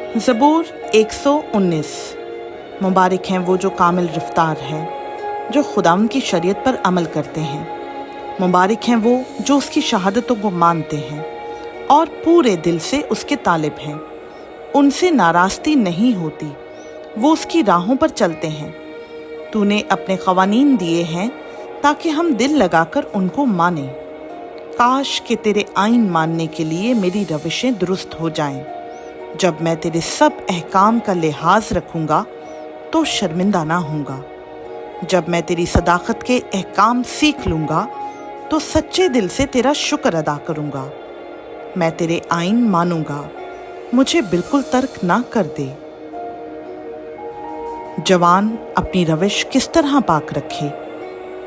ज़बूर 119। मुबारक हैं वो जो कामिल रफ्तार हैं, जो खुदावंद की शरीयत पर अमल करते हैं। मुबारक हैं वो जो उसकी शहादतों को मानते हैं और पूरे दिल से उसके तालिब हैं। उनसे नाराज़गी नहीं होती, वो उसकी राहों पर चलते हैं। तूने अपने क़वानीन दिए हैं ताकि हम दिल लगाकर उनको मानें। काश कि तेरे आइन मानने के लिए मेरी रविशें दुरुस्त हो जाएं। जब मैं तेरे सब अहकाम का लिहाज रखूंगा तो शर्मिंदा ना होऊंगा। जब मैं तेरी सदाकत के अहकाम सीख लूंगा तो सच्चे दिल से तेरा शुक्र अदा करूंगा। मैं तेरे आइन मानूंगा, मुझे बिल्कुल तर्क ना कर दे। जवान अपनी रविश किस तरह पाक रखे,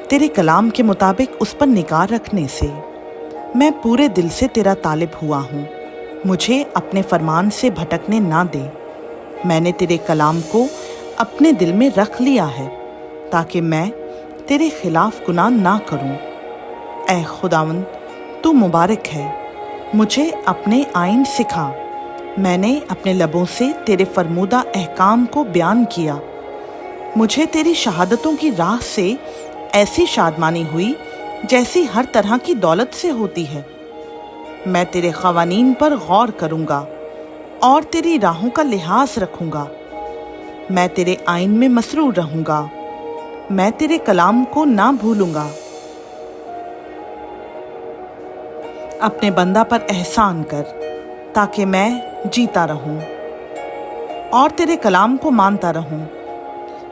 तेरे कलाम के मुताबिक उस पर निगाह रखने से। मैं पूरे दिल से तेरा तालिब हुआ हूँ, मुझे अपने फरमान से भटकने ना दे। मैंने तेरे कलाम को अपने दिल में रख लिया है ताकि मैं तेरे खिलाफ गुनाह ना करूं। ऐ खुदावंद, तू मुबारक है, मुझे अपने आइन सिखा। मैंने अपने लबों से तेरे फरमूदा अहकाम को बयान किया। मुझे तेरी शहादतों की राह से ऐसी शादमानी हुई जैसी हर तरह की दौलत से होती है। मैं तेरे क़वानीन पर गौर करूँगा और तेरी राहों का लिहाज रखूँगा। मैं तेरे आइन में मसरूर रहूँगा, मैं तेरे कलाम को ना भूलूँगा। अपने बंदा पर एहसान कर ताकि मैं जीता रहूँ और तेरे कलाम को मानता रहूँ।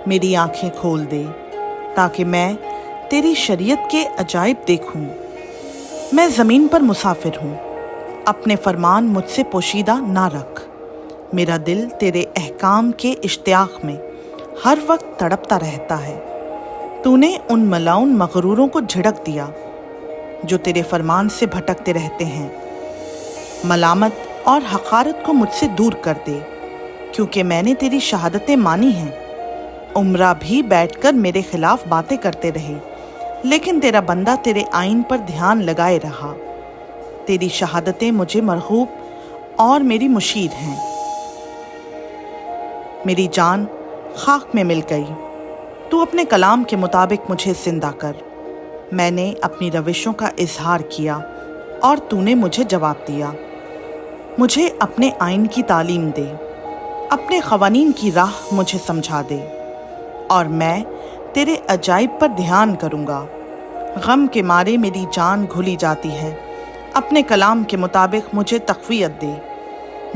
मेरी आँखें खोल दे ताकि मैं तेरी शरीयत के अजाइब देखूँ। मैं ज़मीन पर मुसाफिर हूँ, अपने फरमान मुझसे पोशीदा ना रख। मेरा दिल तेरे अहकाम के इश्तियाक में हर वक्त तड़पता रहता है। तूने उन मलाउन मगरूरों को झिड़क दिया जो तेरे फरमान से भटकते रहते हैं। मलामत और हक़ारत को मुझसे दूर कर दे, क्योंकि मैंने तेरी शहादतें मानी हैं। उम्रा भी बैठकर मेरे खिलाफ बातें करते रहे, लेकिन तेरा बंदा तेरे आइन पर ध्यान लगाए रहा। तेरी शहादतें मुझे मरगूब और मेरी मुशीर हैं। मेरी जान खाक में मिल गई, तू अपने कलाम के मुताबिक मुझे जिंदा कर। मैंने अपनी रविशों का इजहार किया और तूने मुझे जवाब दिया। मुझे अपने आइन की तालीम दे, अपने क़वानीन की राह मुझे समझा दे और मैं तेरे अजाइब पर ध्यान करूँगा। गम के मारे मेरी जान घुली जाती है, अपने कलाम के मुताबिक मुझे तक़वियत दे।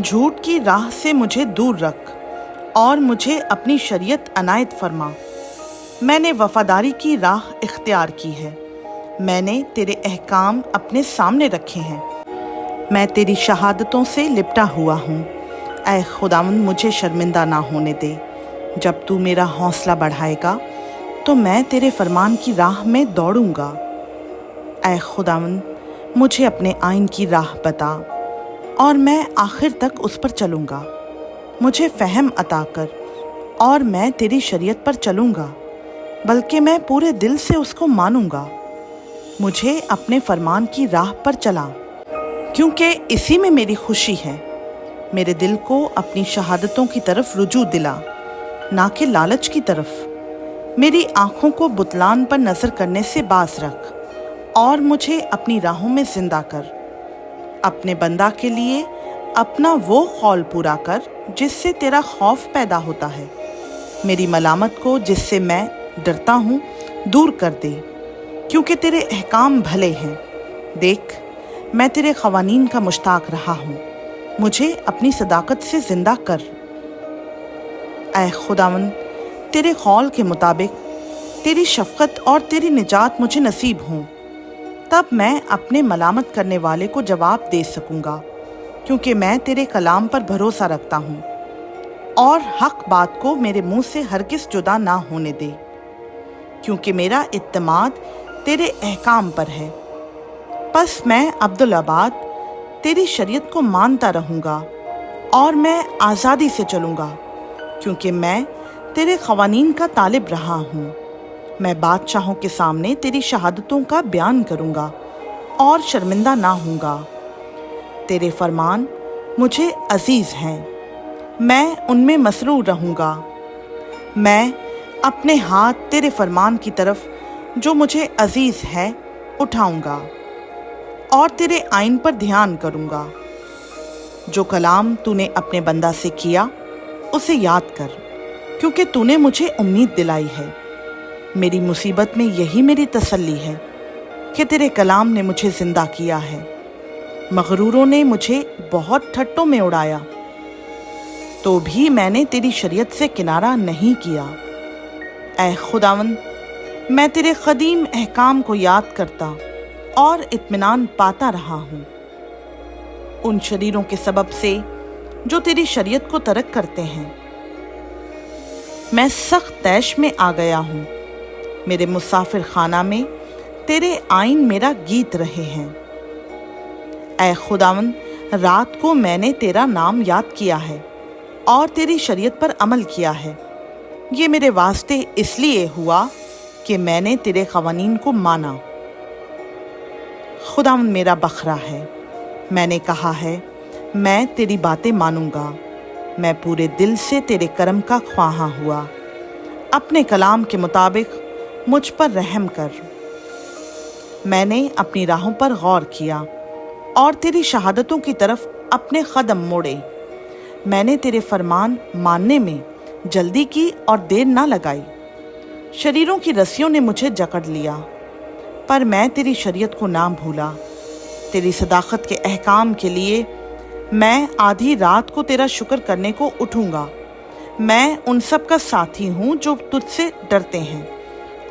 झूठ की राह से मुझे दूर रख और मुझे अपनी शरीयत अनायत फरमा। मैंने वफ़ादारी की राह इख्तियार की है, मैंने तेरे अहकाम अपने सामने रखे हैं। मैं तेरी शहादतों से लिपटा हुआ हूँ। ऐ खुदावंद, मुझे शर्मिंदा ना होने दे। जब तू मेरा हौसला बढ़ाएगा तो मैं तेरे फरमान की राह में दौड़ूंगा। ऐ खुदावंद, मुझे अपने आइन की राह बता और मैं आखिर तक उस पर चलूंगा। मुझे फ़हम अता कर और मैं तेरी शरीयत पर चलूंगा, बल्कि मैं पूरे दिल से उसको मानूंगा। मुझे अपने फरमान की राह पर चला, क्योंकि इसी में मेरी खुशी है। मेरे दिल को अपनी शहादतों की तरफ रुजू दिला, ना कि लालच की तरफ। मेरी आँखों को बुतलान पर नज़र करने से बाज रख और मुझे अपनी राहों में जिंदा कर। अपने बंदा के लिए अपना वो कौल पूरा कर जिससे तेरा खौफ पैदा होता है। मेरी मलामत को जिससे मैं डरता हूँ दूर कर दे, क्योंकि तेरे अहकाम भले हैं। देख, मैं तेरे क़वानीन का मुश्ताक रहा हूँ, मुझे अपनी सदाकत से ज़िंदा कर। ऐ खुदावंद, तेरे कौल के मुताबिक तेरी शफ़क़त और तेरी निजात मुझे नसीब हों, तब मैं अपने मलामत करने वाले को जवाब दे सकूँगा, क्योंकि मैं तेरे कलाम पर भरोसा रखता हूँ और हक़ बात को मेरे मुँह से हरगिज़ जुदा ना होने दे, क्योंकि मेरा इत्तेमाद तेरे अहकाम पर है। बस मैं अब्दुल आबाद तेरी शरीयत को मानता रहूँगा और मैं आज़ादी से चलूँगा, क्योंकि मैं तेरे क़वानीन का तालिब रहा हूँ। मैं बादशाहों के सामने तेरी शहादतों का बयान करूँगा और शर्मिंदा ना होऊंगा। तेरे फरमान मुझे अजीज़ हैं, मैं उनमें मसरूर रहूँगा। मैं अपने हाथ तेरे फरमान की तरफ जो मुझे अजीज़ है उठाऊँगा और तेरे आइन पर ध्यान करूँगा। जो कलाम तूने अपने बंदा से किया उसे याद कर, क्योंकि तूने मुझे उम्मीद दिलाई है। मेरी मुसीबत में यही मेरी तसल्ली है कि तेरे कलाम ने मुझे ज़िंदा किया है। मगरूरों ने मुझे बहुत ठट्टों में उड़ाया, तो भी मैंने तेरी शरीयत से किनारा नहीं किया। ऐ खुदावंद, मैं तेरे क़दीम अहकाम को याद करता और इत्मीनान पाता रहा हूँ। उन शरीरों के सबब से जो तेरी शरीयत को तरक करते हैं, मैं सख्त तैश में आ गया हूँ। मेरे मुसाफिर खाना में तेरे आइन मेरा गीत रहे हैं। ऐ खुदावंद, रात को मैंने तेरा नाम याद किया है और तेरी शरीयत पर अमल किया है। ये मेरे वास्ते इसलिए हुआ कि मैंने तेरे क़वानीन को माना। खुदावंद मेरा बखरा है, मैंने कहा है मैं तेरी बातें मानूंगा। मैं पूरे दिल से तेरे करम का ख्वाहा हुआ। अपने कलाम के मुताबिक मुझ पर रहम कर। मैंने अपनी राहों पर गौर किया और तेरी शहादतों की तरफ अपने कदम मोड़े। मैंने तेरे फरमान मानने में जल्दी की और देर ना लगाई। शरीरों की रस्सियों ने मुझे जकड़ लिया, पर मैं तेरी शरीयत को ना भूला। तेरी सदाकत के अहकाम के लिए मैं आधी रात को तेरा शुक्र करने को उठूंगा। मैं उन सब का साथी हूँ जो तुझसे डरते हैं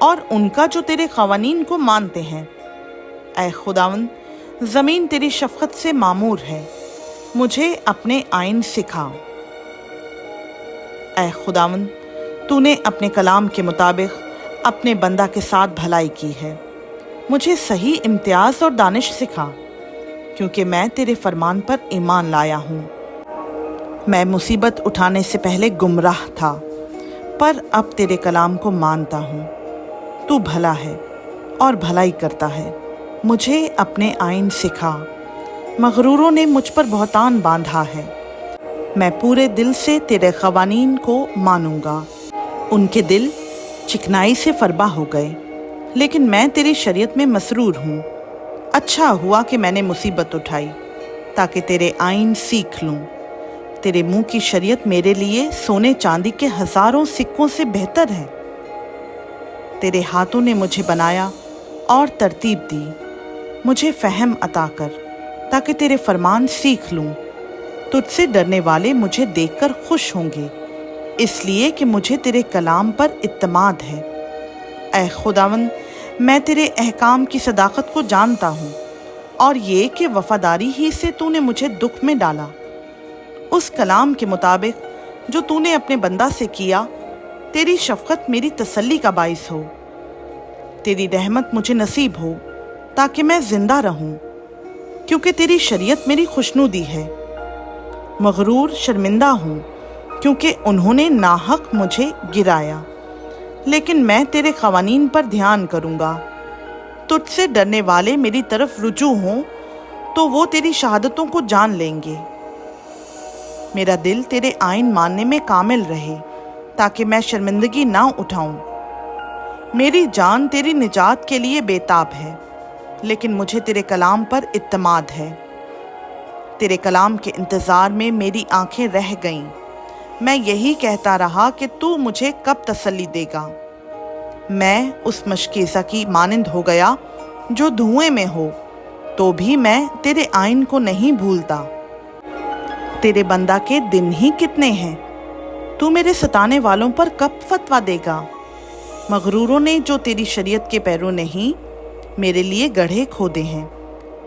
और उनका जो तेरे क़वानीन को मानते हैं। ऐ खुदावंद, ज़मीन तेरी शफ़क़त से मामूर है, मुझे अपने आइन सिखा। ऐ खुदावंद, तूने अपने कलाम के मुताबिक अपने बंदा के साथ भलाई की है। मुझे सही इम्तियाज़ और दानिश सिखा, क्योंकि मैं तेरे फरमान पर ईमान लाया हूँ। मैं मुसीबत उठाने से पहले गुमराह था, पर अब तेरे कलाम को मानता हूँ। तू भला है और भलाई करता है, मुझे अपने आइन सिखा। मगरूरों ने मुझ पर बहुतान बांधा है। मैं पूरे दिल से तेरे क़वानीन को मानूंगा। उनके दिल चिकनाई से फरबा हो गए, लेकिन मैं तेरी शरीयत में मसरूर हूँ। अच्छा हुआ कि मैंने मुसीबत उठाई, ताकि तेरे आइन सीख लूँ। तेरे मुंह की शरीयत मेरे लिए सोने चांदी के हज़ारों सिक्कों से बेहतर है। तेरे हाथों ने मुझे बनाया और तरतीब दी। मुझे फ़हम अता कर, ताकि तेरे फरमान सीख लूँ। तुझसे डरने वाले मुझे देखकर खुश होंगे, इसलिए कि मुझे तेरे कलाम पर इत्तमाद है। ऐ खुदावंद, मैं तेरे अहकाम की सदाकत को जानता हूँ और ये कि वफ़ादारी ही से तूने मुझे दुख में डाला। उस कलाम के मुताबिक जो तूने अपने बंदा से किया, तेरी शफ़क़त मेरी तसल्ली का बाइस हो। तेरी रहमत मुझे नसीब हो, ताकि मैं ज़िंदा रहूँ, क्योंकि तेरी शरीयत मेरी खुशनुदी है। मगरूर शर्मिंदा हूँ, क्योंकि उन्होंने नाहक मुझे गिराया, लेकिन मैं तेरे क़वानीन पर ध्यान करूँगा। तुझसे डरने वाले मेरी तरफ रुजू हों, तो वो तेरी शहादतों को जान लेंगे। मेरा दिल तेरे आइन मानने में कामिल रहे, ताकि मैं शर्मिंदगी ना उठाऊं। मेरी जान तेरी निजात के लिए बेताब है, लेकिन मुझे तेरे कलाम पर इत्तमाद है। तेरे कलाम के इंतज़ार में मेरी आंखें रह गईं। मैं यही कहता रहा कि तू मुझे कब तसल्ली देगा। मैं उस मशकीज़ा की मानिंद हो गया जो धुएं में हो, तो भी मैं तेरे आइन को नहीं भूलता। तेरे बंदा के दिन ही कितने हैं, तू मेरे सताने वालों पर कब फतवा देगा। मगरूरों ने जो तेरी शरीयत के पैरों नहीं मेरे लिए गड्ढे खोदे हैं।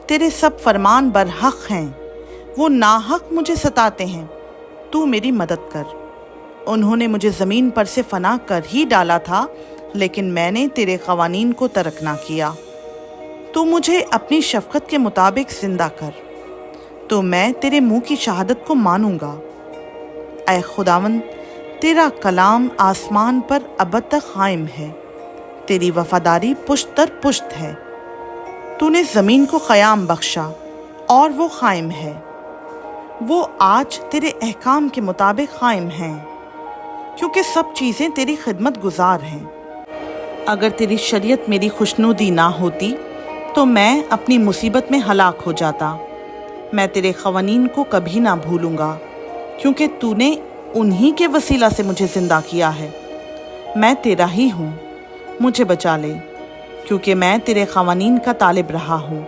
तेरे सब फरमान बरहक हैं, वो नाहक मुझे सताते हैं। तू मेरी मदद कर। उन्होंने मुझे ज़मीन पर से फना कर ही डाला था, लेकिन मैंने तेरे क़वानीन को तर्क ना किया। तू मुझे अपनी शफ़क़त के मुताबिक ज़िंदा कर, तो मैं तेरे मुंह की शहादत को मानूंगा। ऐ खुदावंद, तेरा कलाम आसमान पर अबद तक कायम है। तेरी वफ़ादारी पुश्त दर पुश्त है। तूने ज़मीन को क़याम बख्शा और वो कायम है। وہ آج تیرے احکام کے مطابق قائم ہیں، کیونکہ سب چیزیں تیری خدمت گزار ہیں۔ اگر تیری شریعت میری خوشنودی نہ ہوتی تو میں اپنی مصیبت میں ہلاک ہو جاتا۔ میں تیرے قوانین کو کبھی نہ بھولوں گا، کیونکہ تو نے انہی کے وسیلہ سے مجھے زندہ کیا ہے۔ میں تیرا ہی ہوں، مجھے بچا لے، کیونکہ میں تیرے قوانین کا طالب رہا ہوں۔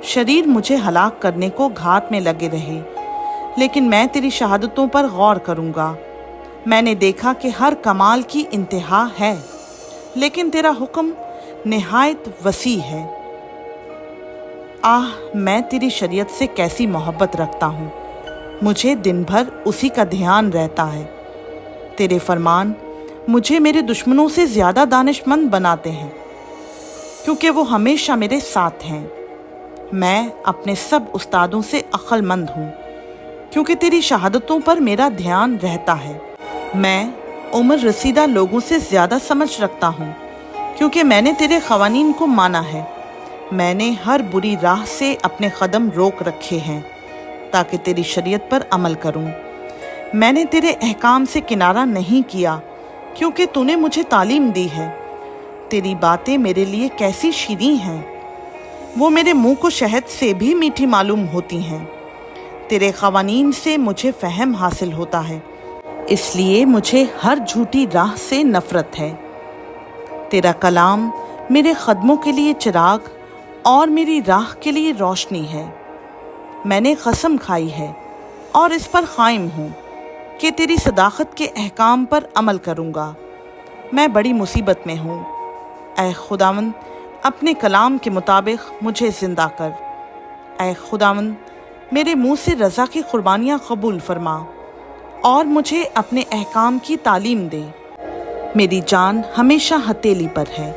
شریر مجھے ہلاک کرنے کو گھات میں لگے رہے، لیکن میں تیری شہادتوں پر غور کروں گا۔ میں نے دیکھا کہ ہر کمال کی انتہا ہے، لیکن تیرا حکم نہایت وسیع ہے۔ میں تیری شریعت سے کیسی محبت رکھتا ہوں، مجھے دن بھر اسی کا دھیان رہتا ہے۔ تیرے فرمان مجھے میرے دشمنوں سے زیادہ دانش مند بناتے ہیں، کیونکہ وہ ہمیشہ میرے ساتھ ہیں۔ میں اپنے سب استادوں سے عقل مند ہوں، کیونکہ تیری شہادتوں پر میرا دھیان رہتا ہے۔ میں عمر رسیدہ لوگوں سے زیادہ سمجھ رکھتا ہوں، کیونکہ میں نے تیرے قوانین کو مانا ہے۔ میں نے ہر بری راہ سے اپنے قدم روک رکھے ہیں، تاکہ تیری شریعت پر عمل کروں۔ میں نے تیرے احکام سے کنارہ نہیں کیا، کیونکہ تو نے مجھے تعلیم دی ہے۔ تیری باتیں میرے لیے کیسی شیریں ہیں، وہ میرے منہ کو شہد سے بھی میٹھی معلوم ہوتی ہیں۔ تیرے قوانین سے مجھے فہم حاصل ہوتا ہے، اس لیے مجھے ہر جھوٹی راہ سے نفرت ہے۔ تیرا کلام میرے قدموں کے لیے چراغ اور میری راہ کے لیے روشنی ہے۔ میں نے قسم کھائی ہے اور اس پر قائم ہوں کہ تیری صداقت کے احکام پر عمل کروں گا۔ میں بڑی مصیبت میں ہوں، اے خداوند اپنے کلام کے مطابق مجھے زندہ کر۔ اے خداوند میرے منہ سے رضا کی قربانیاں قبول فرما اور مجھے اپنے احکام کی تعلیم دے۔ میری جان ہمیشہ ہتھیلی پر ہے،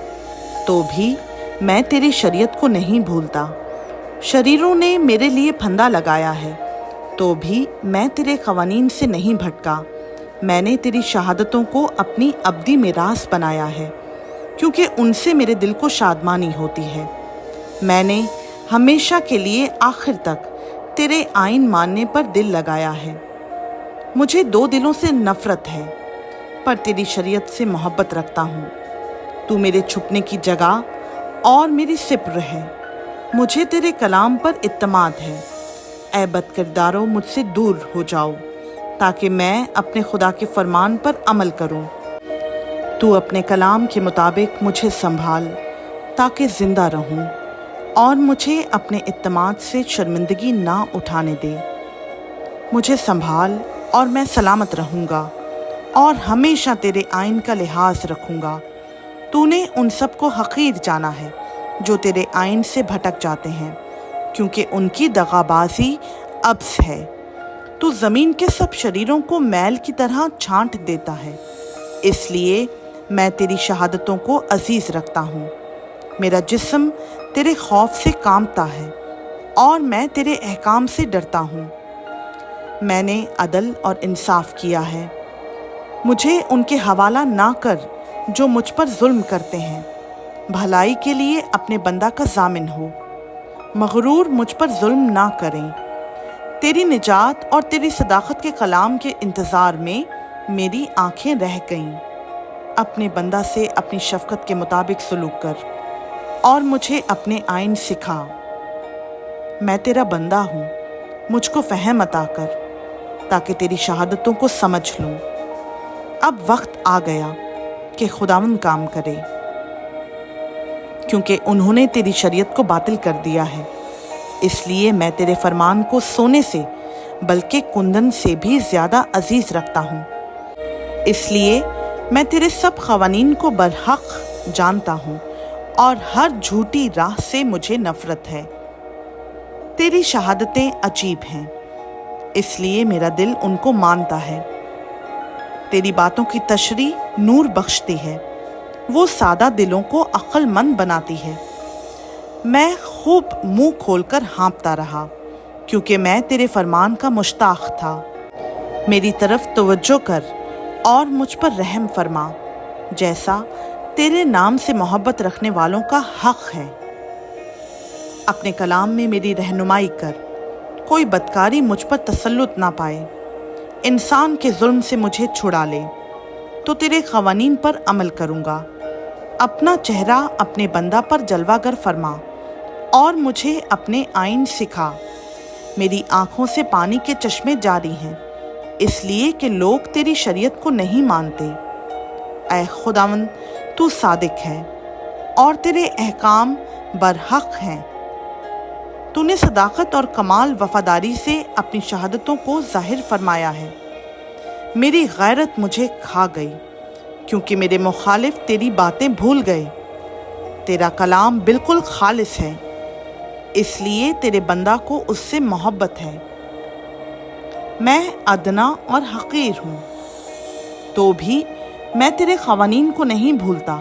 تو بھی میں تیری شریعت کو نہیں بھولتا۔ شریروں نے میرے لیے پھندا لگایا ہے، تو بھی میں تیرے قوانین سے نہیں بھٹکا۔ میں نے تیری شہادتوں کو اپنی ابدی میراث بنایا ہے، کیونکہ ان سے میرے دل کو شادمانی ہوتی ہے۔ میں نے ہمیشہ کے لیے آخر تک تیرے آئین ماننے پر دل لگایا ہے۔ مجھے دو دلوں سے نفرت ہے، پر تیری شریعت سے محبت رکھتا ہوں۔ تو میرے چھپنے کی جگہ اور میری سپر ہے۔ مجھے تیرے کلام پر اعتماد ہے۔ اے بد کردارو مجھ سے دور ہو جاؤ، تاکہ میں اپنے خدا کے فرمان پر عمل کروں۔ تو اپنے کلام کے مطابق مجھے سنبھال تاکہ زندہ رہوں، اور مجھے اپنے اعتماد سے شرمندگی نہ اٹھانے دے۔ مجھے سنبھال اور میں سلامت رہوں گا، اور ہمیشہ تیرے آئین کا لحاظ رکھوں گا۔ تو نے ان سب کو حقیر جانا ہے جو تیرے آئین سے بھٹک جاتے ہیں، کیونکہ ان کی دغابازی ابس ہے۔ تو زمین کے سب شریروں کو میل کی طرح چھانٹ دیتا ہے، اس لیے میں تیری شہادتوں کو عزیز رکھتا ہوں۔ میرا جسم تیرے خوف سے کانپتا ہے، اور میں تیرے احکام سے ڈرتا ہوں۔ میں نے عدل اور انصاف کیا ہے۔ مجھے ان کے حوالہ نہ کر جو مجھ پر ظلم کرتے ہیں۔ بھلائی کے لیے اپنے بندہ کا ضامن ہو، مغرور مجھ پر ظلم نہ کریں۔ تیری نجات اور تیری صداقت کے کلام کے انتظار میں میری آنکھیں رہ گئیں۔ اپنے بندہ سے اپنی شفقت کے مطابق سلوک کر، اور مجھے اپنے آئین سکھا۔ میں تیرا بندہ ہوں، مجھ کو فہم عطا کر، تاکہ تیری شہادتوں کو سمجھ لوں۔ اب وقت آ گیا کہ خداوند کام کرے، کیونکہ انہوں نے تیری شریعت کو باطل کر دیا ہے۔ اس لیے میں تیرے فرمان کو سونے سے بلکہ کندن سے بھی زیادہ عزیز رکھتا ہوں۔ اس لیے میں تیرے سب قوانین کو برحق جانتا ہوں، اور ہر جھوٹی راہ سے مجھے نفرت ہے۔ تیری شہادتیں عجیب ہیں، اس لیے میرا دل ان کو مانتا ہے۔ تیری باتوں کی تشریح نور بخشتی ہے، وہ سادہ دلوں کو عقل مند بناتی ہے۔ میں خوب منہ کھول کر ہانپتا رہا، کیونکہ میں تیرے فرمان کا مشتاق تھا۔ میری طرف توجہ کر اور مجھ پر رحم فرما، جیسا تیرے نام سے محبت رکھنے والوں کا حق ہے۔ اپنے کلام میں میری رہنمائی کر، कोई बदकारी मुझ पर तसल्लुत ना पाए। इंसान के जुल्म से मुझे छुड़ा ले तो तेरे क़वानीन पर अमल करूँगा। अपना चेहरा अपने बंदा पर जलवागर फरमा और मुझे अपने आइन सिखा। मेरी आँखों से पानी के चश्मे जारी हैं, इसलिए कि लोग तेरी शरीयत को नहीं मानते। ऐ खुदावंद, तू सादिक है और तेरे अहकाम बरहक हैं। तूने सदाकत और कमाल वफादारी से अपनी शहादतों को ज़ाहिर फरमाया है। मेरी गैरत मुझे खा गई क्योंकि मेरे मुखालिफ तेरी बातें भूल गए। तेरा कलाम बिल्कुल खालिस है, इसलिए तेरे बंदा को उससे मोहब्बत है। मैं अदना और हकीर हूँ, तो भी मैं तेरे क़वानीन को नहीं भूलता।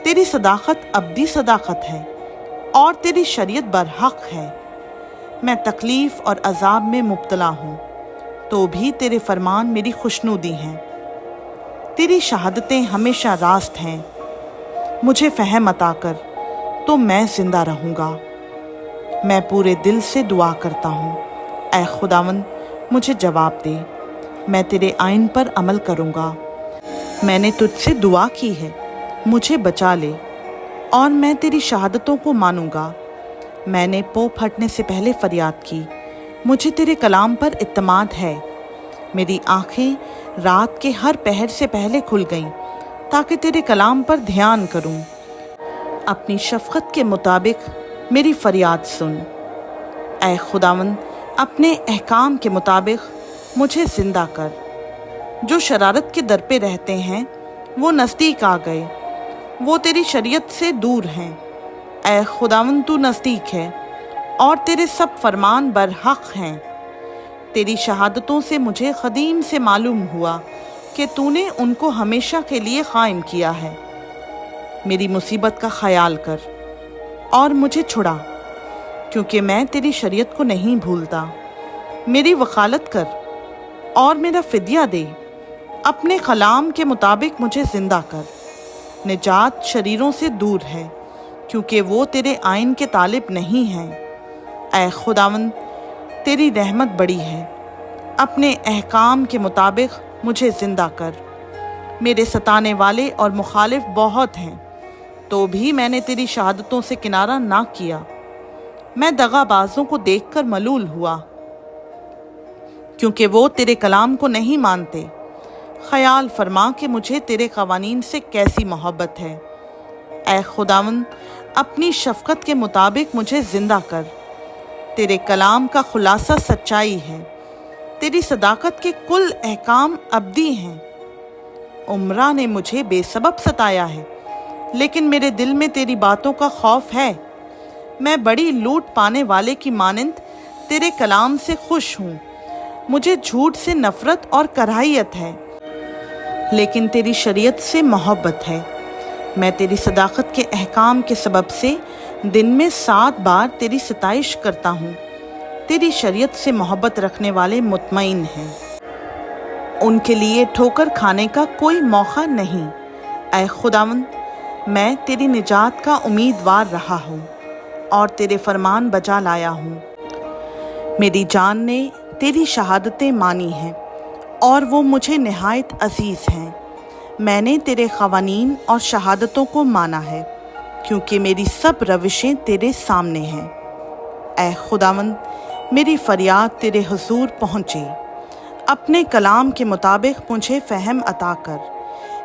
तेरी सदाकत अब्दी सदाकत है और तेरी शरीयत बरहक है। मैं तकलीफ़ और अजाब में मुब्तला हूँ, तो भी तेरे फरमान मेरी खुशनुदी हैं। तेरी शहादतें हमेशा रास्त हैं। मुझे फ़हम अता कर तो मैं ज़िंदा रहूँगा। मैं पूरे दिल से दुआ करता हूँ, ऐ खुदावंद मुझे जवाब दे। मैं तेरे आइन पर अमल करूँगा। मैंने तुझसे दुआ की है, मुझे बचा ले और मैं तेरी शहादतों को मानूँगा। मैंने पो फटने से पहले फरियाद की, मुझे तेरे कलाम पर इत्तमाद है। मेरी आँखें रात के हर पहर से पहले खुल गईं ताकि तेरे कलाम पर ध्यान करूं। अपनी शफ़क़त के मुताबिक मेरी फरियाद सुन। ऐ खुदावंद, अपने अहकाम के मुताबिक मुझे ज़िंदा कर। जो शरारत के दर पे रहते हैं वो नज़दीक आ गए, वो तेरी शरीयत से दूर हैं। ऐ खुदावंद, तू नज़दीक है और तेरे सब फरमान बरहक हैं। तेरी शहादतों से मुझे क़दीम से मालूम हुआ कि तूने उनको हमेशा के लिए क़ायम किया है। मेरी मुसीबत का ख्याल कर और मुझे छुड़ा, क्योंकि मैं तेरी शरीयत को नहीं भूलता। मेरी वकालत कर और मेरा फ़िदिया दे। अपने कलाम के मुताबिक मुझे ज़िंदा कर। निजात शरीरों से दूर है, क्योंकि वो तेरे आइन के तालिब नहीं हैं। ऐ खुदावंद, तेरी रहमत बड़ी है। अपने अहकाम के मुताबिक मुझे ज़िंदा कर। मेरे सताने वाले और मुखालिफ बहुत हैं, तो भी मैंने तेरी शहादतों से किनारा ना किया। मैं दगाबाजों को देखकर मलूल हुआ, क्योंकि वो तेरे कलाम को नहीं मानते। ख्याल फरमा कि मुझे तेरे क़वानीन से कैसी मोहब्बत है। ऐ खुदावंद, अपनी शफ़क़त के मुताबिक मुझे ज़िंदा कर। तेरे कलाम का खुलासा सच्चाई है। तेरी सदाकत के कुल अहकाम अब्दी हैं। उम्रा ने मुझे बेसबब सताया है, लेकिन मेरे दिल में तेरी बातों का खौफ है। मैं बड़ी लूट पाने वाले की मानंद तेरे कलाम से खुश हूँ। मुझे झूठ से नफ़रत और कराहियत है, लेकिन तेरी शरीयत से मोहब्बत है। मैं तेरी सदाकत के अहकाम के सबब से दिन में 7 बार तेरी सताइश करता हूँ। तेरी शरीयत से मोहब्बत रखने वाले मुतमईन हैं, उनके लिए ठोकर खाने का कोई मौका नहीं। ऐ खुदावंद, मैं तेरी निजात का उम्मीदवार रहा हूँ और तेरे फरमान बजा लाया हूँ। मेरी जान ने तेरी शहादतें मानी हैं और वो मुझे निहायत अजीज़ हैं। मैंने तेरे क़वानीन और शहादतों को माना है, क्योंकि मेरी सब रविशें तेरे सामने हैं। ऐ खुदावंद, मेरी फरियाद तेरे हुजूर पहुँचे। अपने कलाम के मुताबिक मुझे फ़हम अता कर।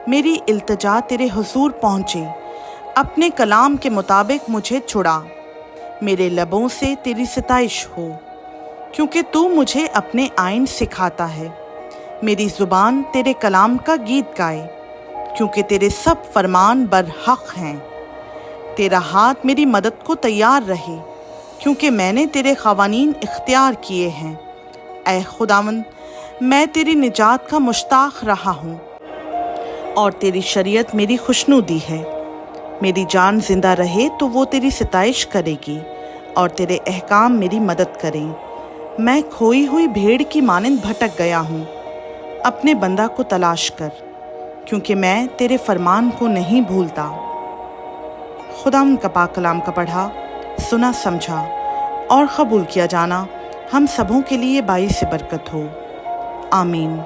मेरी इल्तिजा तेरे हुजूर पहुँचे। अपने कलाम के मुताबिक मुझे छुड़ा। मेरे लबों से तेरी सताइश हो, क्योंकि तू मुझे अपने आइन सिखाता है। मेरी ज़ुबान तेरे कलाम का गीत गाए, क्योंकि तेरे सब फरमान बरहक हैं। तेरा हाथ मेरी मदद को तैयार रहे, क्योंकि मैंने तेरे क़वानीन इख्तियार किए हैं। ऐ खुदावंद, मैं तेरी निजात का मुश्ताक़ रहा हूँ और तेरी शरीयत मेरी खुशनुदी है। मेरी जान ज़िंदा रहे तो वो तेरी सताइश करेगी और तेरे अहकाम मेरी मदद करें। मैं खोई हुई भेड़ की मानंद भटक गया हूँ। अपने बंदा को तलाश कर, क्योंकि मैं तेरे फरमान को नहीं भूलता। खुदावंद का पाक कलाम का पढ़ा, सुना, समझा और कबूल किया जाना ہم سبوں کے لیے باعث برکت ہو۔ آمین۔